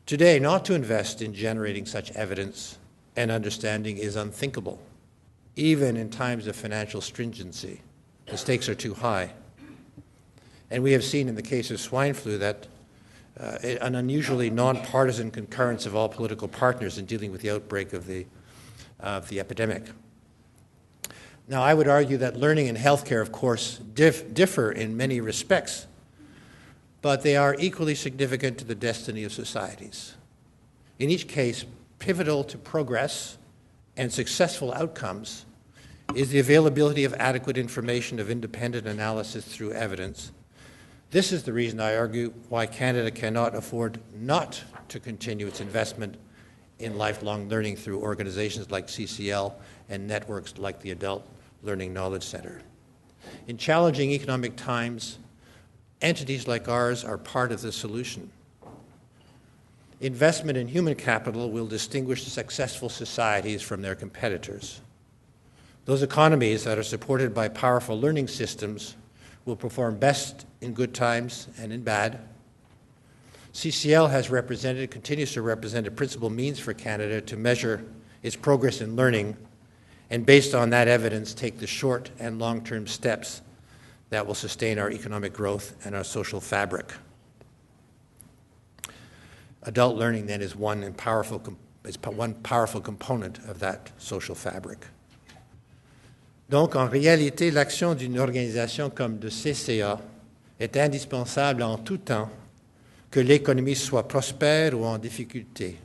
Today, not to invest in generating such evidence and understanding is unthinkable, even in times of financial stringency. The stakes are too high. And we have seen in the case of swine flu that an unusually nonpartisan concurrence of all political partners in dealing with the outbreak of the epidemic. Now, I would argue that learning and healthcare, of course, differ in many respects, but they are equally significant to the destiny of societies. In each case, pivotal to progress and successful outcomes is the availability of adequate information of independent analysis through evidence. This is the reason I argue why Canada cannot afford not to continue its investment in lifelong learning through organizations like CCL and networks like the Adult Learning Knowledge Centre. In challenging economic times, entities like ours are part of the solution. Investment in human capital will distinguish successful societies from their competitors. Those economies that are supported by powerful learning systems will perform best in good times and in bad. CCL has represented, continues to represent a principal means for Canada to measure its progress in learning and based on that evidence take the short and long-term steps that will sustain our economic growth and our social fabric. Adult learning then is one powerful component of that social fabric. Donc, en réalité, l'action d'une organisation comme le CCA est indispensable en tout temps, que l'économie soit prospère ou en difficulté.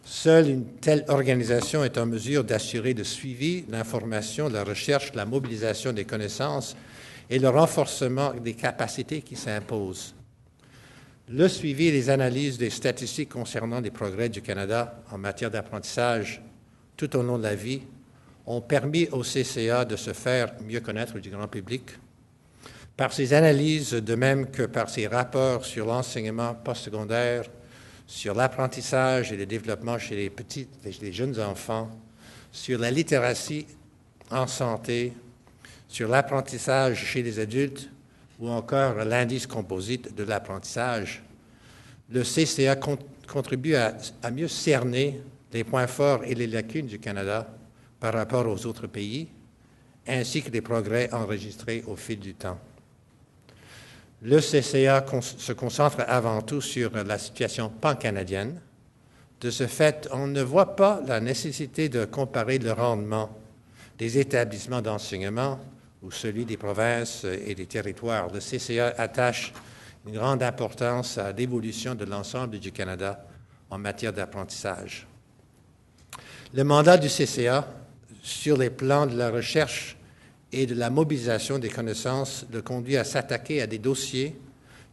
Seule une telle organisation est en mesure d'assurer le suivi, l'information, la recherche, la mobilisation des connaissances et le renforcement des capacités qui s'imposent. Le suivi et les analyses des statistiques concernant les progrès du Canada en matière d'apprentissage tout au long de la vie ont permis au CCA de se faire mieux connaître du grand public. Par ses analyses, de même que par ses rapports sur l'enseignement postsecondaire, sur l'apprentissage et le développement chez les petits et les jeunes enfants, sur la littératie en santé, sur l'apprentissage chez les adultes ou encore l'indice composite de l'apprentissage, le CCA contribue à mieux cerner les points forts et les lacunes du Canada par rapport aux autres pays, ainsi que les progrès enregistrés au fil du temps. Le CCA se concentre avant tout sur la situation pan-canadienne. De ce fait, on ne voit pas la nécessité de comparer le rendement des établissements d'enseignement ou celui des provinces et des territoires. Le CCA attache une grande importance à l'évolution de l'ensemble du Canada en matière d'apprentissage. Le mandat du CCA sur les plans de la recherche et de la mobilisation des connaissances le conduit à s'attaquer à des dossiers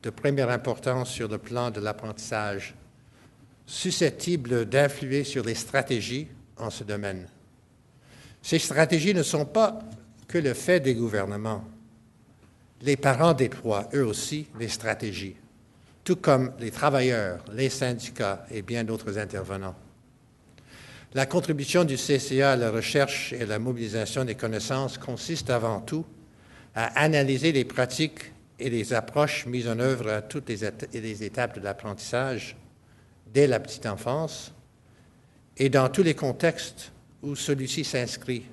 de première importance sur le plan de l'apprentissage, susceptibles d'influer sur les stratégies en ce domaine. Ces stratégies ne sont pas que le fait des gouvernements. Les parents déploient, eux aussi, les stratégies, tout comme les travailleurs, les syndicats et bien d'autres intervenants. La contribution du CCA à la recherche et à la mobilisation des connaissances consiste avant tout à analyser les pratiques et les approches mises en œuvre à toutes les étapes de l'apprentissage dès la petite enfance et dans tous les contextes où celui-ci s'inscrit,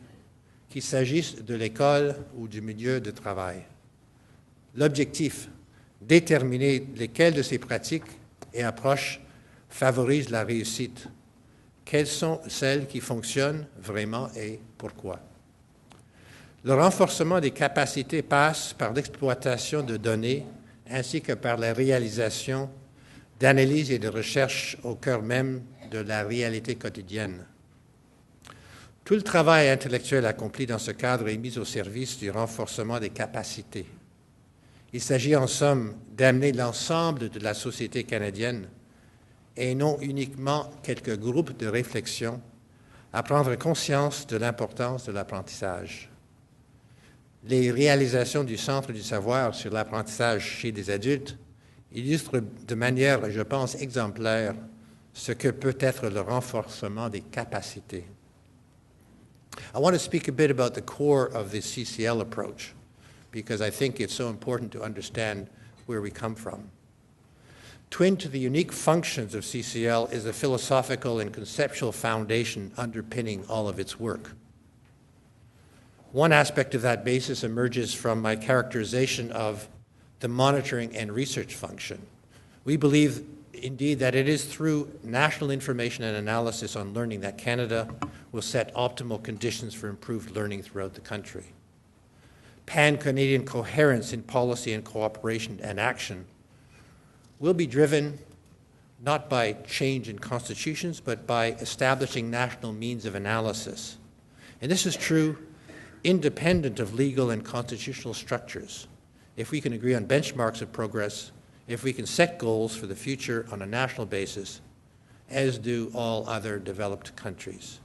qu'il s'agisse de l'école ou du milieu de travail. L'objectif, déterminer lesquelles de ces pratiques et approches favorisent la réussite. Quelles sont celles qui fonctionnent vraiment et pourquoi? Le renforcement des capacités passe par l'exploitation de données ainsi que par la réalisation d'analyses et de recherches au cœur même de la réalité quotidienne. Tout le travail intellectuel accompli dans ce cadre est mis au service du renforcement des capacités. Il s'agit en somme d'amener l'ensemble de la société canadienne et non uniquement quelques groupes de réflexion, à prendre conscience de l'importance de l'apprentissage. Les réalisations du Centre du savoir sur l'apprentissage chez les adultes illustrent de manière, je pense, exemplaire ce que peut être le renforcement des capacités. I want to speak a bit about the core of the CCL approach because I think it's so important to understand where we come from. Twin to the unique functions of CCL is the philosophical and conceptual foundation underpinning all of its work. One aspect of that basis emerges from my characterization of the monitoring and research function. We believe, indeed, that it is through national information and analysis on learning that Canada will set optimal conditions for improved learning throughout the country. Pan-Canadian coherence in policy and cooperation and action will be driven not by change in constitutions, but by establishing national means of analysis. And this is true independent of legal and constitutional structures. If we can agree on benchmarks of progress, if we can set goals for the future on a national basis, as do all other developed countries.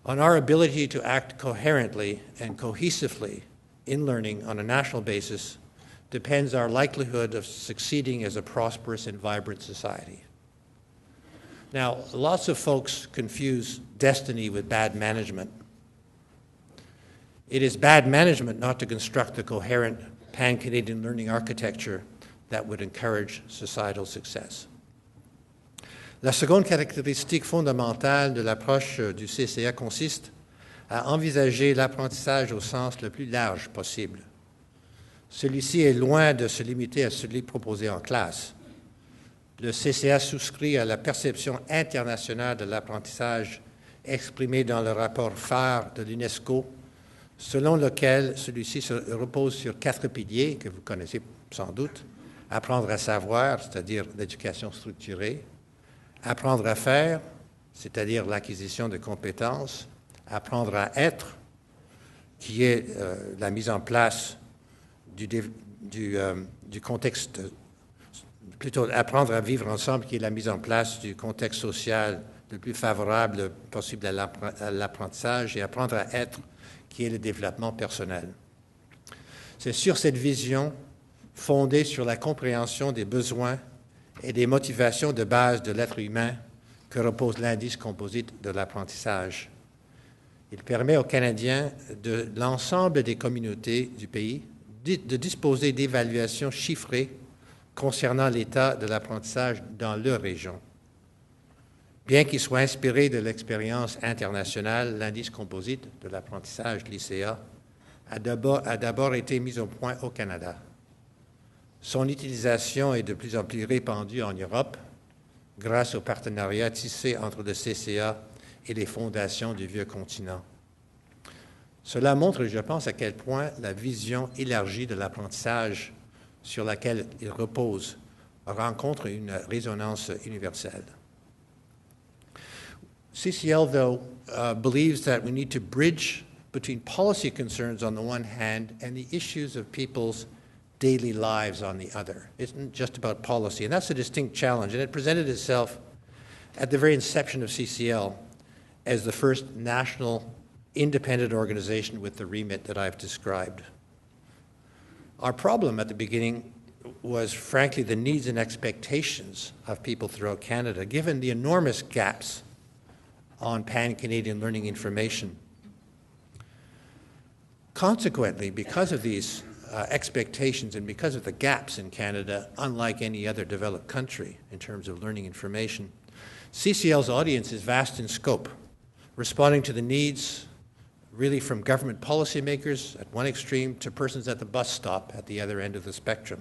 On our ability to act coherently and cohesively in learning on a national basis depends our likelihood of succeeding as a prosperous and vibrant society. Now, lots of folks confuse destiny with bad management. It is bad management not to construct a coherent pan-Canadian learning architecture that would encourage societal success. La seconde caractéristique fondamentale de l'approche du CCA consiste à envisager l'apprentissage au sens le plus large possible. Celui-ci est loin de se limiter à celui proposé en classe. Le CCA souscrit à la perception internationale de l'apprentissage exprimée dans le rapport phare de l'UNESCO, selon lequel celui-ci se repose sur 4 piliers que vous connaissez sans doute. Apprendre à savoir, c'est-à-dire l'éducation structurée. Apprendre à faire, c'est-à-dire l'acquisition de compétences. Apprendre à être, qui est la mise en place du contexte, plutôt apprendre à vivre ensemble, qui est la mise en place du contexte social le plus favorable possible à l'apprentissage, et apprendre à être, qui est le développement personnel. C'est sur cette vision, fondée sur la compréhension des besoins et des motivations de base de l'être humain, que repose l'indice composite de l'apprentissage. Il permet aux Canadiens de l'ensemble des communautés du pays de disposer d'évaluations chiffrées concernant l'état de l'apprentissage dans leur région. Bien qu'il soit inspiré de l'expérience internationale, l'indice composite de l'apprentissage, l'ICA, a d'abord été mis au point au Canada. Son utilisation est de plus en plus répandue en Europe grâce au partenariat tissé entre le CCA et les fondations du vieux continent. Cela montre, je pense, à quel point la vision élargie de l'apprentissage sur laquelle il repose rencontre une résonance universelle. CCL, though, believes that we need to bridge between policy concerns on the one hand and the issues of people's daily lives on the other. It isn't just about policy, and that's a distinct challenge, and it presented itself at the very inception of CCL as the first national independent organization with the remit that I've described. Our problem at the beginning was, frankly, the needs and expectations of people throughout Canada, given the enormous gaps on pan-Canadian learning information. Consequently, because of these expectations and because of the gaps in Canada, unlike any other developed country in terms of learning information, CCL's audience is vast in scope, responding to the needs really from government policymakers at one extreme to persons at the bus stop at the other end of the spectrum.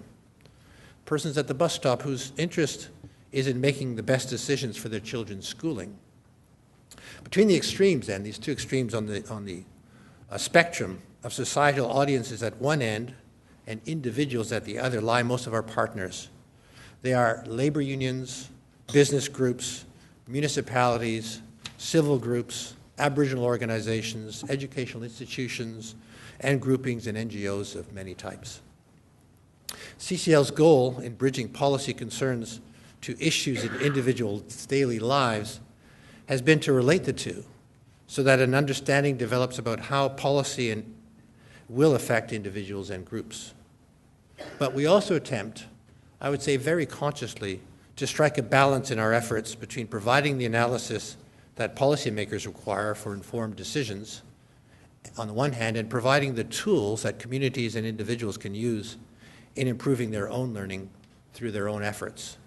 Persons at the bus stop whose interest is in making the best decisions for their children's schooling. Between the extremes, then, these two extremes on the spectrum of societal audiences at one end and individuals at the other, lie most of our partners. They are labor unions, business groups, municipalities, civil groups, Aboriginal organizations, educational institutions, and groupings and NGOs of many types. CCL's goal in bridging policy concerns to issues in individuals' daily lives has been to relate the two so that an understanding develops about how policy will affect individuals and groups. But we also attempt, I would say very consciously, to strike a balance in our efforts between providing the analysis that policymakers require for informed decisions, on the one hand, and providing the tools that communities and individuals can use in improving their own learning through their own efforts.